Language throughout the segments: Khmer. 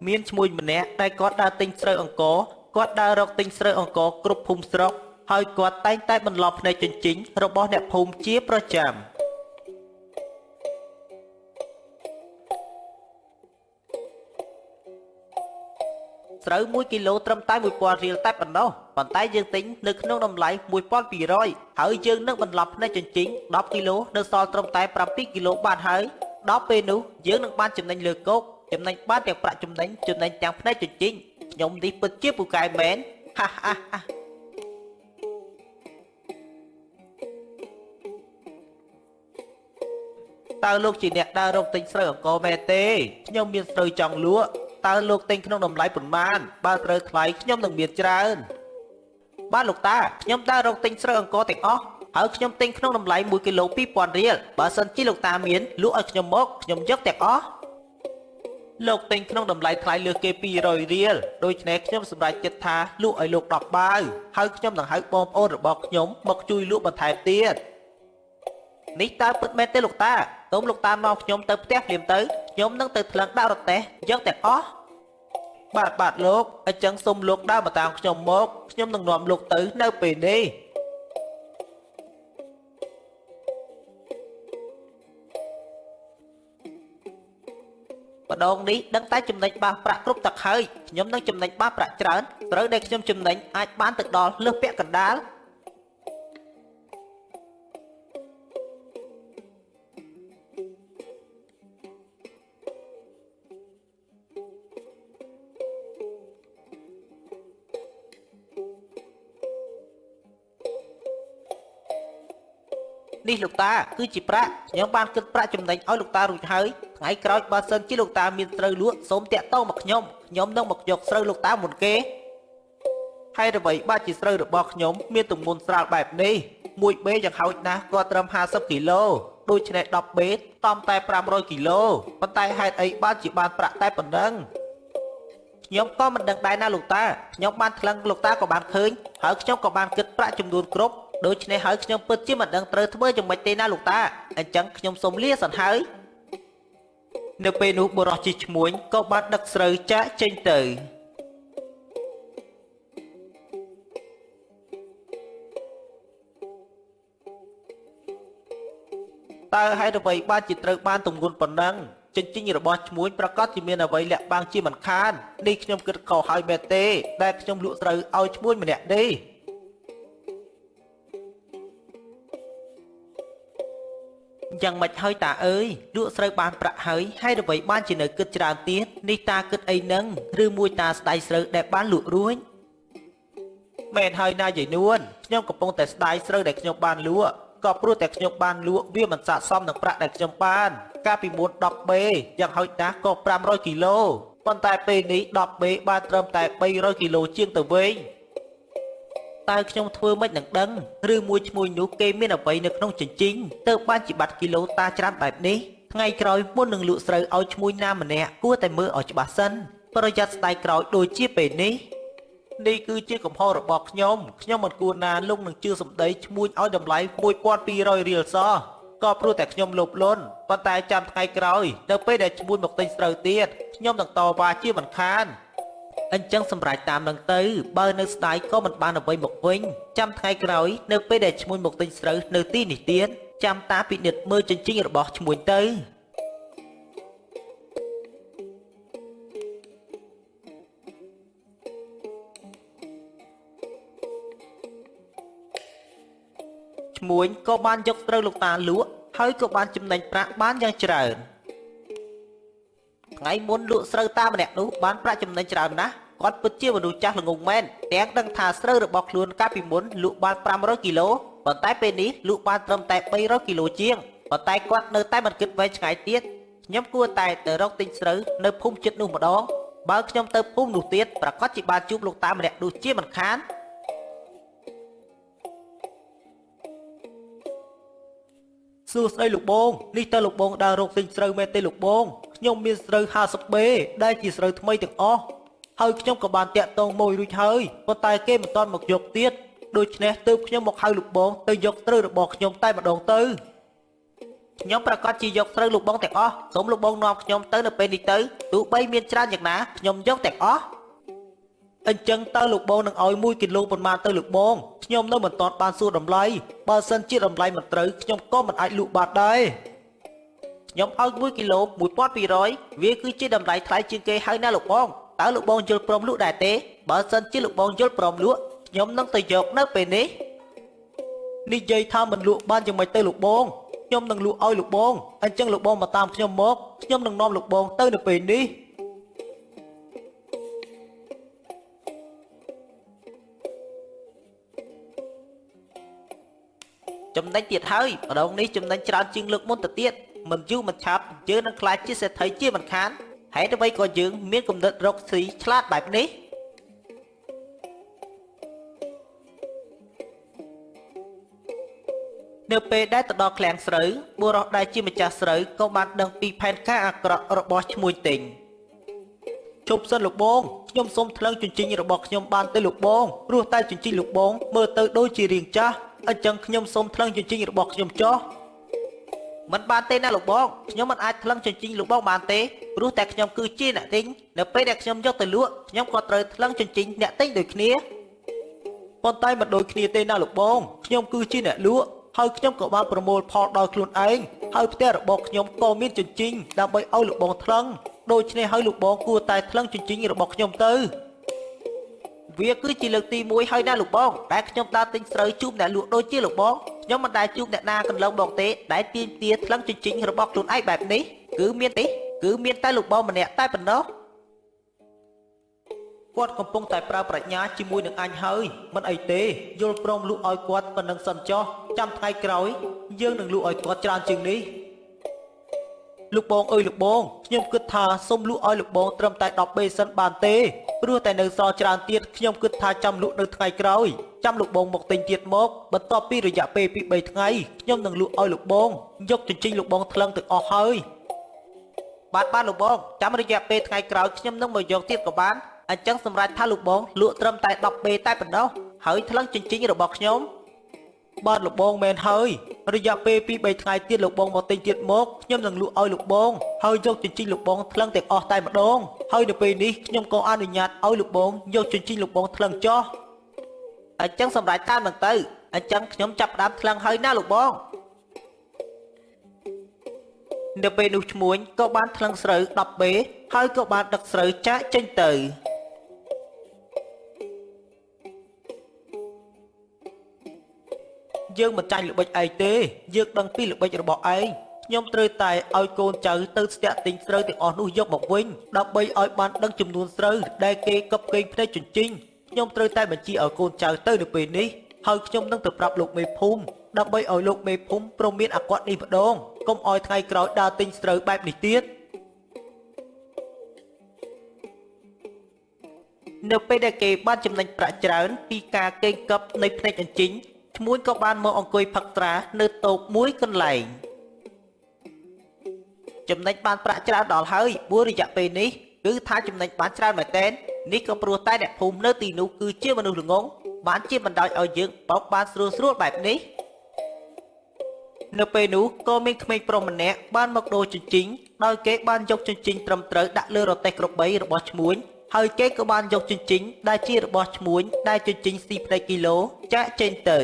មានឈ្មោះម្នាក់ដែលគាត់ដើរទិញស្រូវអង្ករគាត់ដើររកទិញស្រូវអង្ករគ្រប់ភូមិស្រុកហើយគាត់តែងតែបន្លប់ភ្នែកជញ្ជីងរបស់អ្នកភូមិជាប្រចាំស្រូវ1គីឡូត្រឹមតែ1000រៀលតែប៉ុណ្ណោះប៉ុន្តែយើងទិញនៅក្នុងតម្លៃ1200ហើយយើងនឹងបន្លប់ភ្នែកជញ្ជីង10គីឡូនៅសល់ត្រឹមតែ7គីឡូបានហើយដល់ពេលនោះយើងនឹងបានចំណេញលើគោកចំណេញបានទាំងប្រាក់ចំណេញទាំងភ្នែកជញ្ជីងខ្ញុំនេះពិតជាពូកែមែនហាហាហាតើលោកជាអ្នកដើររកទិញស្រូវអង្ករមែនទេខ្ញុំមានស្រូវចង់លក់តើលោកទិញក្នុងតម្លៃប៉ុន្មានបើត្រូវថ្លៃខ្ញុំនឹងមានច្រើនបាទលោកតាខ្ញុំដើររកទិញស្រូវអង្ករទាំងអស់ហើយខ្ញុំទិញក្នុងតម្លៃ1គីឡូ2000រៀលបើសិនជាលោកតាមានលក់ឲ្យខ្ញុំមកខ្ញុំយកទាំងអស់លោកទិញក្នុងតម្លៃថ្លៃលើសគេ200រៀលដូច្នេះខ្ញុំសម្រេចចិត្តថាលក់ឲ្យលោក10បាវហើយខ្ញុំនឹងហៅបងប្អូនរបស់ខ្ញុំមកជួយលក់បន្ថែមទៀតនេះតើពិតមែនទេលោកតាសូមលោកតាមកខ្ញុំទៅផ្ទះភ្លាមទៅខ្ញុំនឹងទៅថ្លឹងដាក់រទេះយកទាំងអស់បាទលោកអញ្ចឹងសូមលោកដើរមកតាមខ្ញុំមកខ្ញុំនឹងនាំលោកទៅនៅពេលនេះម្ដងនេះដឹងតែចំណេញបាសប្រាក់គ្រប់ទឹកហើយខ្ញុំនឹងចំណេញបាសប្រាក់ច្រើនត្រូវដែលខ្ញុំចំណេញអាចបានទៅដល់លើសពាក់កណ្ដាលនេះលោកតាគឺជាប្រាក់ខ្ញុំបានគិតប្រាក់ចំណេញឲ្យលោកតារួចហើយថ្ងៃក្រោយបើសិនជាលោកតាមានស្រូវលក់សូមតាក់ទងមកខ្ញុំនឹងមកយកស្រូវលោកតាមុនគេហើយអ្វីបាទជាស្រូវរបស់ខ្ញុំមានទម្ងន់ស្រាលបែបនេះ1បេយ៉ាងហោចណាស់ក៏ត្រឹម50គីឡូដូច្នេះ10បេតំតែ500គីឡូប៉ុន្តែហេតុអីបានជាបានប្រាក់តែប៉ុណ្ណឹងខ្ញុំក៏មិនដឹងដែរណាលោកតាខ្ញុំបានថ្លឹងលោកតាក៏បានឃើញហើយខ្ញុំក៏បានគិតប្រាក់ចំនួនគ្រប់ដូច្នេះហើយខ្ញុំពិតជាមិនដឹងត្រូវធ្វើយ៉ាងម៉េចទេណាលោកតាអញ្ចឹងខ្ញុំសូមលាសិនហើយនៅពេលនោះបុរសជាឈ្មួញក៏បានដឹកស្រូវចាក់ចេញទៅតើហេតុអ្វីបានជាត្រូវបានទម្ងន់ប៉ុណ្ណឹងចិញ្ចីរបស់ឈ្មួញប្រកាសជាមានអ្វីលាក់បាំងជាមិនខាននេះខ្ញុំគិតខុសហើយមែនទេដែលខ្ញុំលក់ស្រូវឲ្យឈ្មួញម្នាក់នេះយ៉ាងម៉េចហើយតាអើយលក់ស្រូវបានប្រាក់ហើយហើយអ្វីបានជានៅគិតច្រើនទៀតនេះតាគិតអីនឹងឬមួយតាស្ដាយស្រូវដែលបានលក់រួចមែនហើយណាយាយនួនខ្ញុំកំពុងតែស្ដាយស្រូវដែលខ្ញុំបានលក់ក៏ព្រោះតែខ្ញុំបានលក់វាមិនស័ក្តិសមនឹងប្រាក់ដែលខ្ញុំបានកាលពីមុន10បេយ៉ាងហោចណាស់ក៏500គីឡូប៉ុន្តែពេលនេះ10បេបានត្រឹមតែ300គីឡូជាងទៅវិញតើខ្ញុំធ្វើមិននឹងដឹងឬមួយឈ្មោះនោះគេមានអ្វីនៅក្នុងចិញ្ចីងទើបបានជាបាត់គីឡូតាច្រើនបែបនេះថ្ងៃក្រោយមុននឹងលក់ស្រូវឲ្យឈ្មោះណាម្នាក់គួរតែមើលឲ្យច្បាស់សិនប្រយ័ត្នស្ដាយក្រោយដូចជាពេលនេះនេះគឺជាកំហុសរបស់ខ្ញុំមិនគួរណាលងនឹងជឿសម្ដីឈ្មោះឲ្យតម្លៃ1200រៀលសោះក៏ព្រោះតែខ្ញុំលោភលន់ប៉ុន្តែចាំថ្ងៃក្រោយនៅពេលដែលឈ្មោះមកទិញស្រូវទៀតខ្ញុំនឹងតវ៉ាជាមិនខានអញ្ចឹងសម្រាប់តាមនឹងទៅបើនៅស្ដាយក៏មិនបានអ្វីមកវិញចាំថ្ងៃក្រោយនៅពេលដែលឈ្មោះមកទិញស្រូវនៅទីនេះទៀតចាំតាពិនិត្យមើលចិញ្ចីងរបស់ឈ្មោះទៅឈ្មោះក៏បានយកស្រូវលោកតាលក់ហើយក៏បានចំណេញប្រាក់បានយ៉ាងច្រើនថ្ងៃមុនលក់ស្រូវតាម្នាក់នោះបានប្រាក់ចំណេញច្រើនណាស់គាត់ពិតជាមនុស្សចាស់ល្ងងមែនទាំងដឹងថាស្រូវរបស់ខ្លួនកាលពីមុនលក់បាន500គីឡូប៉ុន្តែពេលនេះលក់បានត្រឹមតែ300គីឡូជាងប៉ុន្តែគាត់នៅតែមិនគិតវែងឆ្ងាយទៀតខ្ញុំគួរតែទៅរកទិញស្រូវនៅភូមិជិតនោះម្ដងបើខ្ញុំទៅភូមិនោះទៀតប្រកាសជាបានជួបលោកតាម្នាក់នោះជាមិនខានសួស្ដីលោកបងនេះតើលោកបងដើររកទិញស្រូវមែនទេលោកបងខ្ញុំមានស្រូវ50បេដែលជាស្រូវថ្មីទាំងអស់ហើយខ្ញុំក៏បានតាក់ទងមួយរួចហើយប៉ុន្តែគេមិនទាន់មកយកទៀតដូច្នេះទើបខ្ញុំមកហៅលោកបងទៅយកស្រូវរបស់ខ្ញុំតែម្ដងទៅ ខ្ញុំប្រកាសជាយកស្រូវលោកបងទាំងអស់សូមលោកបងនាំខ្ញុំទៅនៅពេលនេះទៅទោះបីមានច្រើនយ៉ាងណាខ្ញុំយកទាំងអស់អញ្ចឹងតើលោកបងនឹងឲ្យ1គីឡូប៉ុន្មានទៅលោកបងខ្ញុំនៅមិនទាន់បានសួរតម្លៃបើសិនជាតម្លៃមិនត្រូវខ្ញុំក៏មិនអាចលក់បានដែរខ្ញុំឲ្យ1គីឡូ1200វាគឺជាតម្លៃថ្លៃជាងគេហើយណាលោកបងតើលោកបងយល់ព្រមលក់ដែរទេបើសិនជាលោកបងយល់ព្រមលក់ខ្ញុំនឹងទៅយកនៅពេលនេះនិយាយថាមិនលក់បានយ៉ាងម៉េចទៅលោកបងខ្ញុំនឹងលក់ឲ្យលោកបងអញ្ចឹងលោកបងមកតាមខ្ញុំមកខ្ញុំនឹងនាំលោកបងទៅនៅពេលនេះចំណេញទៀតហើយម្ដងនេះចំណេញច្រើនជាងលើកមុនទៅទៀតមិនយូរមិនឆាប់យើងនឹងក្លាយជាសេដ្ឋីជាមិនខានហេតុអ្វីក៏យើងមានគំនិតរកស៊ីឆ្លាតបែបនេះនៅពេលដែលទៅដល់ឃ្លាំងស្រូវបុរសដែលជាម្ចាស់ស្រូវក៏បានដឹងពីផែនការអាក្រក់របស់ឈ្មួញទិញជប់សិនលោកបងខ្ញុំសូមថ្លឹងជញ្ជីងរបស់ខ្ញុំបានទៅលោកបងព្រោះតែជញ្ជីងលោកបងមើលទៅដូចជារាងចាស់អញ្ចឹងខ្ញុំសូមថ្លឹងជញ្ជីងរបស់ខ្ញុំចុះមិនបានទេណាលោកបងខ្ញុំមិនអាចថ្លឹងជញ្ជីងលោកបងបានទេព្រោះតែខ្ញុំគឺជាអ្នកទិញនៅពេលដែលខ្ញុំយកទៅលក់ខ្ញុំក៏ត្រូវថ្លឹងជញ្ជីងអ្នកទិញដូចគ្នាប៉ុន្តែមិនដូចគ្នាទេណាលោកបងខ្ញុំគឺជាអ្នកលក់ហើយខ្ញុំក៏បានប្រមូលផលដោយខ្លួនឯងហើយផ្ទះរបស់ខ្ញុំក៏មានជញ្ជីងដើម្បីឲ្យលោកបងថ្លឹងដូច្នេះហើយលោកបងគួរតែថ្លឹងជញ្ជីងរបស់ខ្ញុំទៅវាគឺជាលើកទី1ហើយណាលោកបងដែលខ្ញុំដើរទិញស្រូវជួបអ្នកលក់ដូចជាលោកបងខ្ញុំមិនដែលជួបអ្នកណាកន្លងមកទេដែលទាមទារថ្លឹងជញ្ជីងរបស់ខ្លួនឯងបែបនេះគឺមានតែលោកបងម្នាក់តែប៉ុណ្ណោះគាត់កំពុងតែប្រើប្រាជ្ញាជាមួយនឹងអញហើយមិនអីទេយល់ព្រមលក់ឲ្យគាត់ប៉ុណ្ណឹងសិនចុះចាំថ្ងៃក្រោយយើងនឹងលក់ឲ្យគាត់ច្រើនជាងនេះលោកបងអើយលោកបងខ្ញុំគិតថាសូមលក់ឲ្យលោកបងត្រឹមតែ10បេសិនបានទេព្រោះតែនៅសល់ច្រើនទៀតខ្ញុំគិតថាចាំលក់នៅថ្ងៃក្រោយចាំលោកបងមកទិញទៀតមកបន្ទាប់ពីរយៈពេល2 3ថ្ងៃខ្ញុំនឹងលក់ឲ្យលោកបងយកជញ្ជីងលោកបងថ្លឹងទាំងអស់ហើយបានលោកបងចាំរយៈពេលថ្ងៃក្រោយខ្ញុំនឹងមកយកទៀតក៏បានអញ្ចឹងសម្រាប់ថាលោកបងលក់ត្រឹមតែ10បេតែប៉ុណ្ណោះហើយថ្លឹងជញ្ជីងរបស់ខ្ញុំបាទលោកបងមែនហើយរយៈពេល2 3ថ្ងៃទៀតលោកបងមកទិញទៀតមកខ្ញុំនឹងលក់ឲ្យលោកបងហើយយកជញ្ជីងលោកបងថ្លឹងទាំងអស់តែម្ដងហើយនៅពេលនេះខ្ញុំក៏អនុញ្ញាតឲ្យលោកបងយកជញ្ជីងលោកបងថ្លឹងចោះអញ្ចឹងសម្រាប់តាមនឹងទៅអញ្ចឹងខ្ញុំចាប់ផ្ដើមថ្លឹងហើយណាលោកបងនៅពេលនោះឈ្មួញក៏បានថ្លឹងស្រូវ10បេហើយក៏បានដឹកស្រូវចាក់ចេញទៅយើងមិនចាញ់ល្បិចឯងទេយើងដឹងពីល្បិចរបស់ឯងខ្ញុំត្រូវតែឲ្យកូនចៅទៅស្ទាក់ទិញស្រូវទាំងអស់នោះយកមកវិញដើម្បីឲ្យបានដឹងចំនួនស្រូវដែលគេកប់កេងភ្នែកជញ្ជីងខ្ញុំត្រូវតែបញ្ជាឲ្យកូនចៅទៅនៅពេលនេះហើយខ្ញុំនឹងទៅប្រាប់លោកមេភូមិដើម្បីឲ្យលោកមេភូមិព្រមមានអាគាត់នេះម្ដងកុំឲ្យថ្ងៃក្រោយដើរទិញស្រូវបែបនេះទៀតនៅពេលដែលគេបានចំណេញប្រាក់ច្រើនពីការកេងកប់នៃភ្នែកអញ្ជីងឈ្មួញក៏បានមកអង្គុយផឹកស្រានៅតូបមួយកន្លែងចំណេញបានប្រាក់ច្រើនដល់ហើយព្រោះរយៈពេលនេះគឺថាចំណេញបានច្រើនមែនទែននេះក៏ព្រោះតែអ្នកភូមិនៅទីនោះគឺជាមនុស្សល្ងងបានជាបណ្ដោយឲ្យយើងបោកបានស្រួលបែបនេះនៅពេលនោះក៏មានក្មេងប្រុសម្នាក់បានមកដូរជញ្ជីងដោយគេបានយកជញ្ជីងត្រឹមត្រូវដាក់លើរទេះក្របីរបស់ឈ្មួញហើយគេក៏បានយកជញ្ជីងដែលជារបស់ឈ្មួញដែលជញ្ជីងស៊ីផ្នែកគីឡូចាក់ចេញទៅ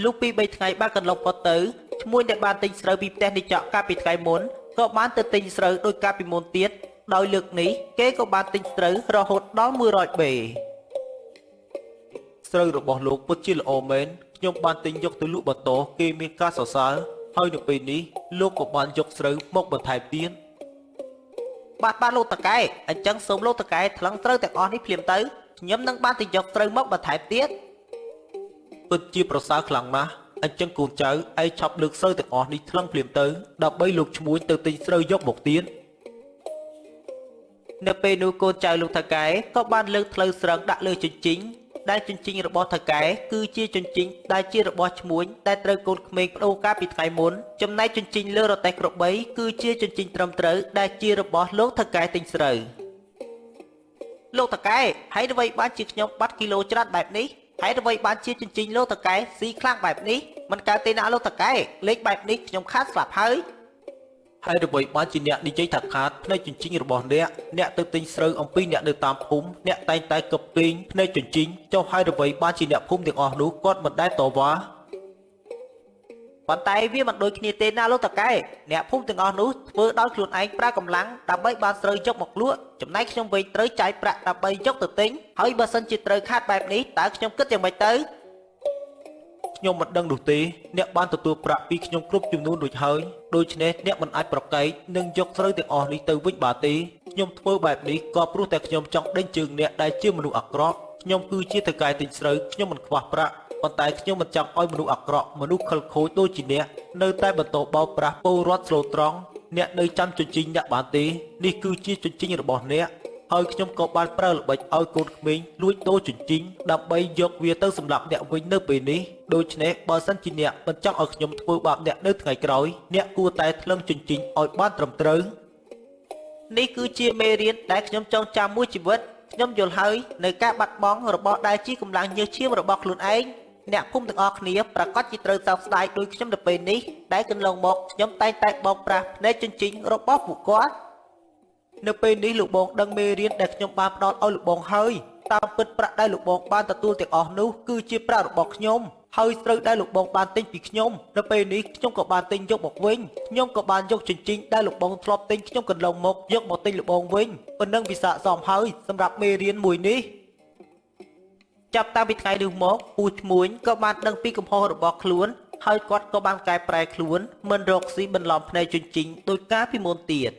លុះពី3ថ្ងៃបានកន្លងផុតទៅឈ្មួញដែលបានទិញស្រូវពីផ្ទះនិចកកាលពីថ្ងៃមុនក៏បានទៅទិញស្រូវដោយកាលពីមុនទៀតដោយលើកនេះគេក៏បានទិញស្រូវរហូតដល់100បេស្រូវរបស់លោកពិតជាល្អមែនខ្ញុំបានទិញយកទៅលក់បន្តគេមានការសរសើរហើយនៅពេលនេះលោកក៏បានយកស្រូវមកបន្ថែមទៀតបាទលោកតកែអញ្ចឹងសូមលោកតកែថ្លឹងស្រូវទាំងអស់នេះភ្លាមទៅខ្ញុំនឹងបានទៅយកស្រូវមកបន្ថែមទៀតពិតជាប្រសើរខ្លាំងណាស់អញ្ចឹងកូនចៅឯងឆាប់លើកស្រូវទាំងអស់នេះថ្លឹងភ្លាមទៅដើម្បីលោកឈ្មួញទៅទិញស្រូវយកមកទៀតនៅពេលនោះកូនចៅលោកតកែក៏បានលើកថ្លូវស្រឹងដាក់លើជញ្ជីងដែលជញ្ជីងរបស់ថៅកែគឺជាជញ្ជីងដែលជារបស់ឈ្មួញដែលត្រូវកូនក្មេងបដូរកាលពីថ្ងៃមុនចំណែកជញ្ជីងលើរទេះក្របីគឺជាជញ្ជីងត្រឹមត្រូវដែលជារបស់លោកថៅកែទិញស្រូវលោកថៅកែហើយអ្វីបានជាខ្ញុំបាត់គីឡូច្រើនបែបនេះ ហេតុអ្វីបានជាជញ្ជីងលោកតកែស៊ីខ្លាំងបែបនេះមិនកើតទេណាលោកតកែលេខបែបនេះខ្ញុំខាតស្លាប់ហើយហើយអ្វីបានជាអ្នកនិយាយថាខាតផ្នែកជញ្ជីងរបស់អ្នកទៅទិញស្រូវអំពីអ្នកនៅតាមភូមិអ្នកតែងតែកឹបពេងផ្នែកជញ្ជីងចុះហើយអ្វីបានជាអ្នកភូមិទាំងអស់នោះគាត់មិនដែលតវ៉ាប៉ុន្តែវាមិនដូចគ្នាទេណាលោកតកែអ្នកភូមិទាំងអស់នោះធ្វើដោយខ្លួនឯងប្រើកម្លាំងដើម្បីបានស្រូវយកមកលក់ចំណែកខ្ញុំវិញត្រូវចាយប្រាក់ដើម្បីយកទៅទិញហើយបើសិនជាត្រូវខាតបែបនេះតើខ្ញុំគិតយ៉ាងម៉េចទៅខ្ញុំមិនដឹងនោះទេអ្នកបានទទួលប្រាក់ពីខ្ញុំគ្រប់ចំនួនរួចហើយដូច្នេះអ្នកមិនអាចប្រកែកនិងយកស្រូវទាំងអស់នេះទៅវិញបានទេខ្ញុំធ្វើបែបនេះក៏ព្រោះតែខ្ញុំចង់ដេញជើងអ្នកដែលជាមនុស្សអាក្រក់ខ្ញុំគឺជាថៅកែទិញស្រូវខ្ញុំមិនខ្វះប្រាក់ប៉ុន្តែខ្ញុំមិនចង់ឲ្យមនុស្សអាក្រក់មនុស្សខិលខូចដូចជាអ្នកនៅតែបន្តបោកប្រាស់ពលរដ្ឋស្លូតត្រង់អ្នកនៅចាំជញ្ជីងអ្នកបានទេនេះគឺជាជញ្ជីងរបស់អ្នកហើយខ្ញុំក៏បានប្រើល្បិចឲ្យកូនក្មេងលួចដូរជញ្ជីងដើម្បីយកវាទៅសម្លាប់អ្នកវិញនៅពេលនេះដូច្នេះបើសិនជាអ្នកមិនចង់ឲ្យខ្ញុំធ្វើបាបអ្នកនៅថ្ងៃក្រោយអ្នកគួរតែថ្លឹងជញ្ជីងឲ្យបានត្រឹមត្រូវនេះគឺជាមេរៀនដែលខ្ញុំចងចាំមួយជីវិតខ្ញុំយល់ហើយនៅការបាត់បង់របស់ដែលជាកម្លាំងញើសឈាមរបស់ខ្លួនឯងអ្នកភូមិទាំងអស់គ្នាប្រកាសជាត្រូវសោកស្ដាយដោយខ្ញុំទៅពេលនេះដែលកន្លងមកខ្ញុំតែងតែបោកប្រាស់ផ្នែកជញ្ជីងរបស់ពួកគាត់នៅពេលនេះលោកបងដឹងមេរៀនដែលខ្ញុំបានផ្ដល់ឲ្យលោកបងហើយតាមពិតប្រាក់ដែលលោកបងបានទទួលទាំងអស់នោះគឺជាប្រាក់របស់ខ្ញុំហើយស្រូវដែលលោកបងបានទិញពីខ្ញុំនៅពេលនេះខ្ញុំក៏បានទិញយកមកវិញខ្ញុំក៏បានយកជញ្ជីងដែលលោកបងធ្លាប់ទិញខ្ញុំកន្លងមកយកមកទិញលោកបងវិញប៉ុណ្ណឹងវាស័ក្តិសមហើយសម្រាប់មេរៀនមួយនេះចាប់តាំងពីថ្ងៃនេះមកពូឈ្មួញក៏បានដឹងពីកំហុសរបស់ខ្លួនហើយគាត់ក៏បានកែប្រែខ្លួនមិនរកស៊ីបន្លំភ្នែកជញ្ជីងដោយការពីមុនទៀត